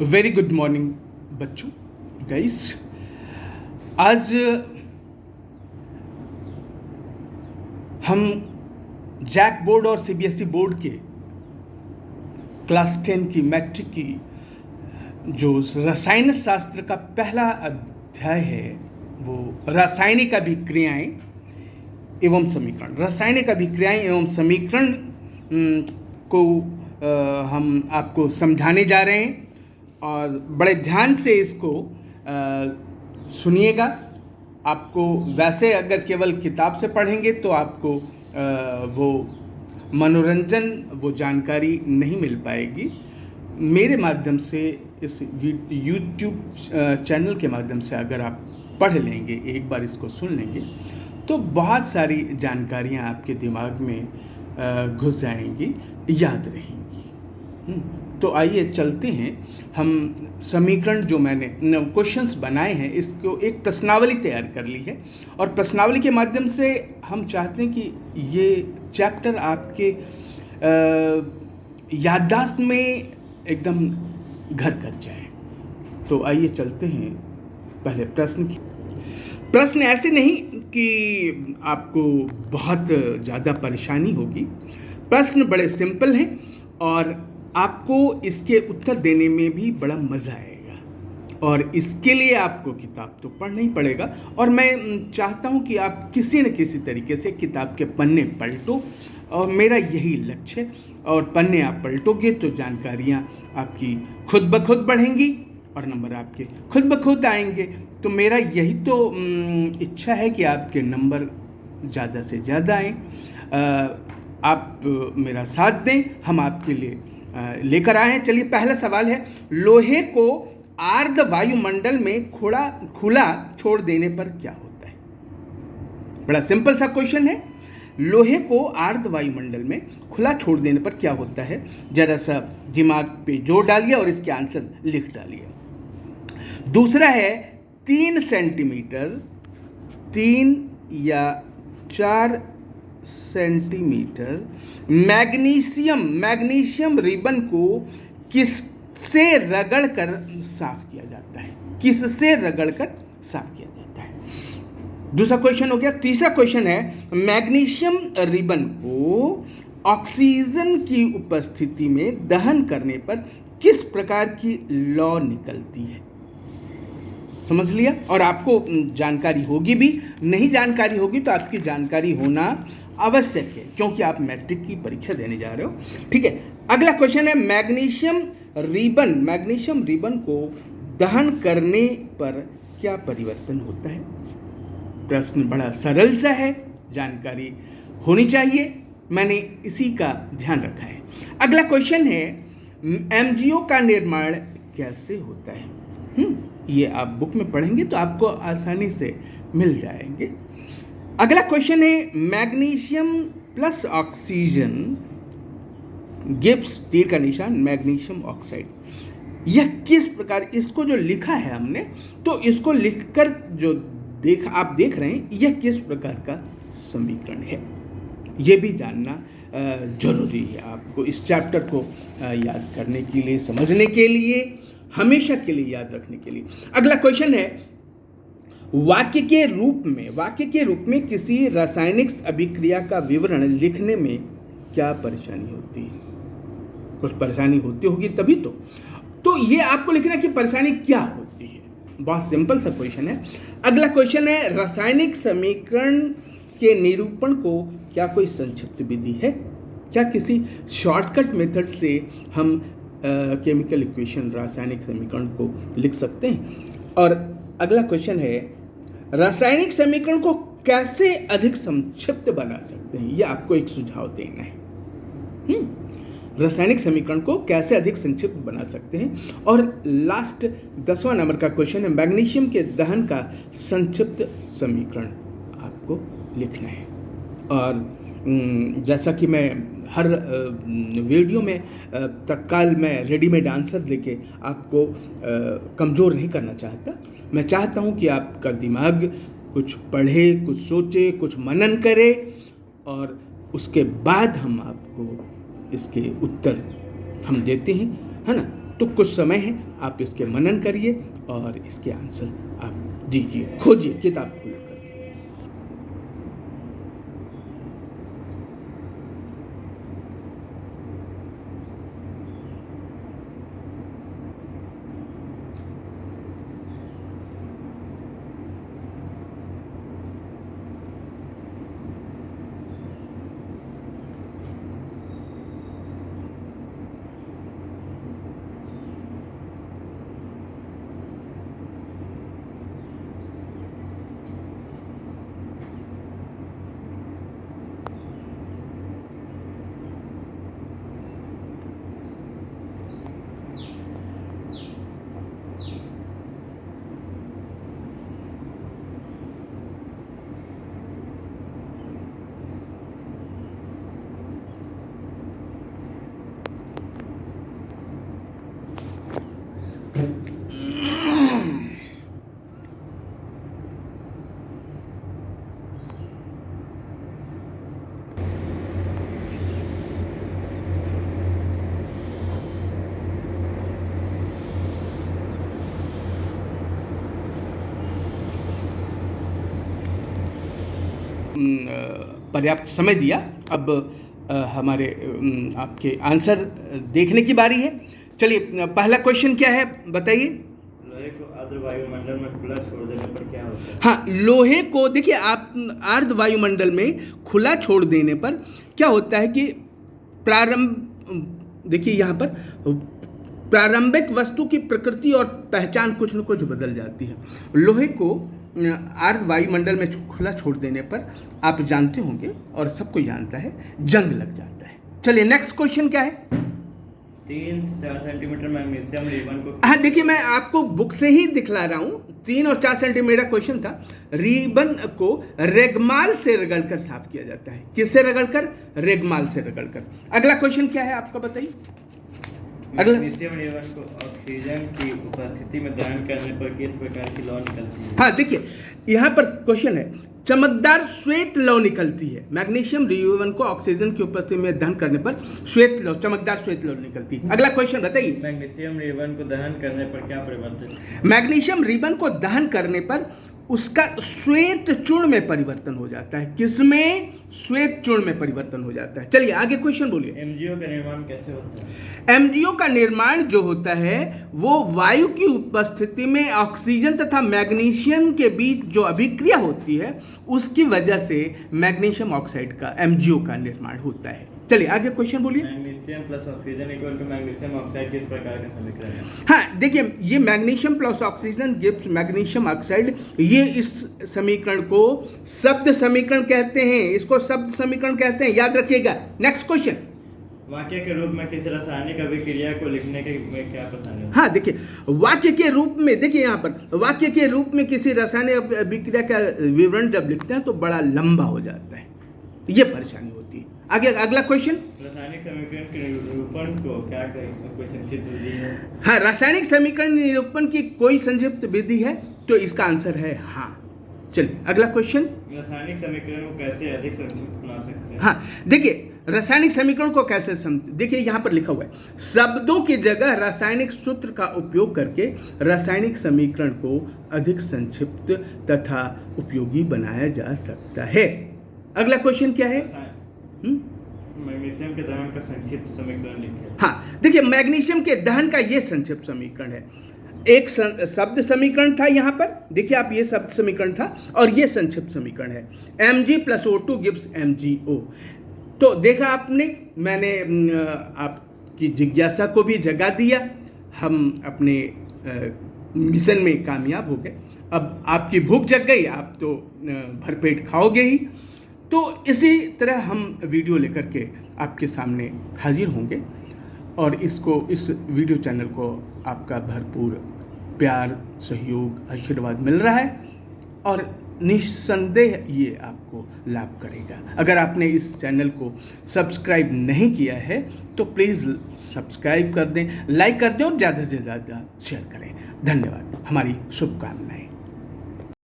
Very good morning बच्चों, guys. आज हम जैक बोर्ड और सीबीएसई बोर्ड के क्लास 10 की मैट्रिक की जो रसायन शास्त्र का पहला अध्याय है वो रासायनिक अभिक्रियाएं एवं समीकरण। रासायनिक अभिक्रियाएं एवं समीकरण को हम आपको समझाने जा रहे हैं और बड़े ध्यान से इसको सुनिएगा। आपको वैसे अगर केवल किताब से पढ़ेंगे तो आपको वो मनोरंजन, वो जानकारी नहीं मिल पाएगी। मेरे माध्यम से, इस यूट्यूब चैनल के माध्यम से अगर आप पढ़ लेंगे, एक बार इसको सुन लेंगे, तो बहुत सारी जानकारियाँ आपके दिमाग में घुस जाएंगी, याद रहेंगी। तो आइए चलते हैं। हम समीकरण जो मैंने क्वेश्चंस बनाए हैं, इसको एक प्रश्नावली तैयार कर ली है और प्रश्नावली के माध्यम से हम चाहते हैं कि ये चैप्टर आपके याददाश्त में एकदम घर कर जाए। तो आइए चलते हैं पहले प्रश्न की। प्रश्न ऐसे नहीं कि आपको बहुत ज़्यादा परेशानी होगी। प्रश्न बड़े सिंपल हैं और आपको इसके उत्तर देने में भी बड़ा मज़ा आएगा और इसके लिए आपको किताब तो पढ़ना ही पड़ेगा। और मैं चाहता हूं कि आप किसी न किसी तरीके से किताब के पन्ने पलटो और मेरा यही लक्ष्य है। और पन्ने आप पलटोगे तो जानकारियां आपकी खुद ब खुद बढ़ेंगी और नंबर आपके खुद ब खुद आएंगे। तो मेरा यही तो इच्छा है कि आपके नंबर ज़्यादा से ज़्यादा आएँ। आप मेरा साथ दें, हम आपके लिए लेकर आए हैं। चलिए, पहला सवाल है, लोहे को आर्द्र वायुमंडल में खुला छोड़ देने पर क्या होता है? बड़ा सिंपल सा क्वेश्चन है। लोहे को आर्द्र वायुमंडल में खुला छोड़ देने पर क्या होता है? जरा सा दिमाग पे जोर डालिए और इसके आंसर लिख डालिए। दूसरा है, 3 सेंटीमीटर 3 या 4 सेंटीमीटर मैग्नीशियम रिबन को किससे रगड़ कर साफ किया जाता है? किससे रगड़ कर साफ किया जाता है? दूसरा क्वेश्चन हो गया। तीसरा क्वेश्चन है, मैग्नीशियम रिबन को ऑक्सीजन की उपस्थिति में दहन करने पर किस प्रकार की लौ निकलती है? समझ लिया? और आपको जानकारी होगी भी, नहीं जानकारी होगी तो आपकी जानकारी होना आवश्यक है क्योंकि आप मैट्रिक की परीक्षा देने जा रहे हो। ठीक है, अगला क्वेश्चन है, मैग्नीशियम रिबन को दहन करने पर क्या परिवर्तन होता है? प्रश्न बड़ा सरल सा है, जानकारी होनी चाहिए, मैंने इसी का ध्यान रखा है। अगला क्वेश्चन है, एमजीओ का निर्माण कैसे होता है? ये आप बुक में पढ़ेंगे तो आपको आसानी से मिल जाएंगे। अगला क्वेश्चन है, मैग्नीशियम प्लस ऑक्सीजन गिव्स, तीर का निशान, मैग्नीशियम ऑक्साइड। यह किस प्रकार, इसको जो लिखा है हमने, तो इसको लिखकर जो आप देख रहे हैं, यह किस प्रकार का समीकरण है, यह भी जानना जरूरी है आपको इस चैप्टर को याद करने के लिए, समझने के लिए, हमेशा के लिए याद रखने के लिए। अगला क्वेश्चन है, वाक्य के रूप में किसी रासायनिक अभिक्रिया का विवरण लिखने में क्या परेशानी होती है? कुछ परेशानी होती होगी तभी तो ये आपको लिखना कि परेशानी क्या होती है। बहुत सिंपल सा क्वेश्चन है। अगला क्वेश्चन है, रासायनिक समीकरण के निरूपण को क्या कोई संक्षिप्त विधि है? क्या किसी शॉर्टकट मेथड से हम केमिकल इक्वेशन, रासायनिक समीकरण को लिख सकते हैं? और अगला क्वेश्चन है, रासायनिक समीकरण को कैसे अधिक संक्षिप्त बना सकते हैं? यह आपको एक सुझाव देना है। रासायनिक समीकरण को कैसे अधिक संक्षिप्त बना सकते हैं? और लास्ट 10वां नंबर का क्वेश्चन है, मैग्नीशियम के दहन का संक्षिप्त समीकरण आपको लिखना है। और जैसा कि मैं हर वीडियो में तत्काल मैं रेडीमेड आंसर लेके आपको कमज़ोर नहीं करना चाहता। मैं चाहता हूं कि आपका दिमाग कुछ पढ़े, कुछ सोचे, कुछ मनन करे और उसके बाद हम आपको इसके उत्तर हम देते हैं, है ना? तो कुछ समय है, आप इसके मनन करिए और इसके आंसर आप दीजिए, खोजिए, किताब खोलिए। पर्याप्त समय दिया। अब हमारे आपके आंसर देखने की बारी है। चलिए, पहला क्वेश्चन क्या है बताइए। लोहे को अर्ध वायुमंडल में खुला छोड़ देने पर क्या होता है? हाँ, लोहे को देखिए, आप अर्ध वायुमंडल में खुला छोड़ देने पर क्या होता है कि देखिए यहाँ पर प्रारंभिक वस्तु की प्रकृति और पहचान कुछ न कुछ बदल जाती है। लोहे को अर्ध वायुमंडल में खुला छोड़ देने पर आप जानते होंगे और सबको जानता है, जंग लग जाता है। चलिए, नेक्स्ट क्वेश्चन क्या है। 3 से 4 सेंटीमीटर मैग्नीशियम रिबन को, हाँ देखिए, मैं आपको बुक से ही दिखला रहा हूँ। 3 और 4 सेंटीमीटर क्वेश्चन था। रिबन को रेगमाल से रगड़कर साफ किया जाता है। किससे रगड़कर? रेगमाल से रगड़कर। अगला क्वेश्चन क्या है आपका बताइए। मैग्नीशियम रिबन को ऑक्सीजन की उपस्थिति में दहन करने पर किस प्रकार की लौ निकलती है? हाँ देखिए, यहाँ पर क्वेश्चन है, चमकदार श्वेत लौ निकलती है। मैग्नीशियम रिबन को ऑक्सीजन की उपस्थिति में दहन करने पर श्वेत लौ, चमकदार श्वेत लौ निकलती है। अगला क्वेश्चन बताइए। मैग्नीशियम रिबन को दहन करने पर क्या परिवर्तन? मैग्नीशियम रिबन को दहन करने पर उसका श्वेत चूर्ण में परिवर्तन हो जाता है। किसमें? श्वेत चूर्ण में परिवर्तन हो जाता है। चलिए आगे क्वेश्चन बोलिए। एमजीओ का निर्माण कैसे होता है? एमजीओ का निर्माण जो होता है वो वायु की उपस्थिति में ऑक्सीजन तथा मैग्नीशियम के बीच जो अभिक्रिया होती है उसकी वजह से मैग्नीशियम ऑक्साइड का, एमजीओ का निर्माण होता है। चलिए आगे क्वेश्चन बोलिए। Magnesium plus oxygen equal to magnesium oxide किस प्रकार का समीकरण है? हाँ देखिए, ये magnesium plus oxygen gives magnesium oxide, ये इस समीकरण को शब्द समीकरण कहते हैं। इसको शब्द समीकरण कहते हैं, याद रखिएगा। Next question. वाक्य के रूप में किसी रासायनिक अभिक्रिया को लिखने के में क्या परेशानी है? हाँ देखिए, वाक्य के रूप में, देखिए यहाँ पर वाक्य के रूप में किसी रासायनिक अभिक्रिया का विवरण जब लिखते हैं तो बड़ा लंबा हो जाता है, ये परेशानी होती है। आगे अगला क्वेश्चन। रासायनिक समीकरण के निरूपण को क्या कोई संक्षिप्त विधि है? हाँ, रासायनिक समीकरण निरूपण की कोई संक्षिप्त विधि है? तो इसका आंसर है हाँ। चलिए अगला क्वेश्चन। रासायनिक समीकरण को कैसे अधिक संक्षिप्त बना सकते हैं? हाँ देखिए, रासायनिक समीकरण को कैसे देखिए यहाँ पर लिखा हुआ है, शब्दों की जगह रासायनिक सूत्र का उपयोग करके रासायनिक समीकरण को अधिक संक्षिप्त तथा उपयोगी बनाया जा सकता है। अगला क्वेश्चन क्या है? मैग्नीशियम के दहन का संक्षिप्त समीकरण लिखिए। हाँ देखिए, मैग्नीशियम के दहन का ये संक्षिप्त समीकरण है। एक शब्द समीकरण था यहाँ पर, देखिए आप, ये शब्द समीकरण था और ये संक्षिप्त समीकरण है। Mg + O2 gives MgO। तो देखा आपने, मैंने आपकी जिज्ञासा को भी जगा दिया, हम अपने मिशन में कामयाब हो गए। अब आपकी भूख जग गई, आप तो भरपेट खाओगे ही। तो इसी तरह हम वीडियो लेकर के आपके सामने हाजिर होंगे और इस वीडियो चैनल को आपका भरपूर प्यार, सहयोग, आशीर्वाद मिल रहा है और निस्संदेह ये आपको लाभ करेगा। अगर आपने इस चैनल को सब्सक्राइब नहीं किया है तो प्लीज़ सब्सक्राइब कर दें, लाइक कर दें और ज़्यादा से ज़्यादा शेयर करें। धन्यवाद, हमारी शुभकामनाएं।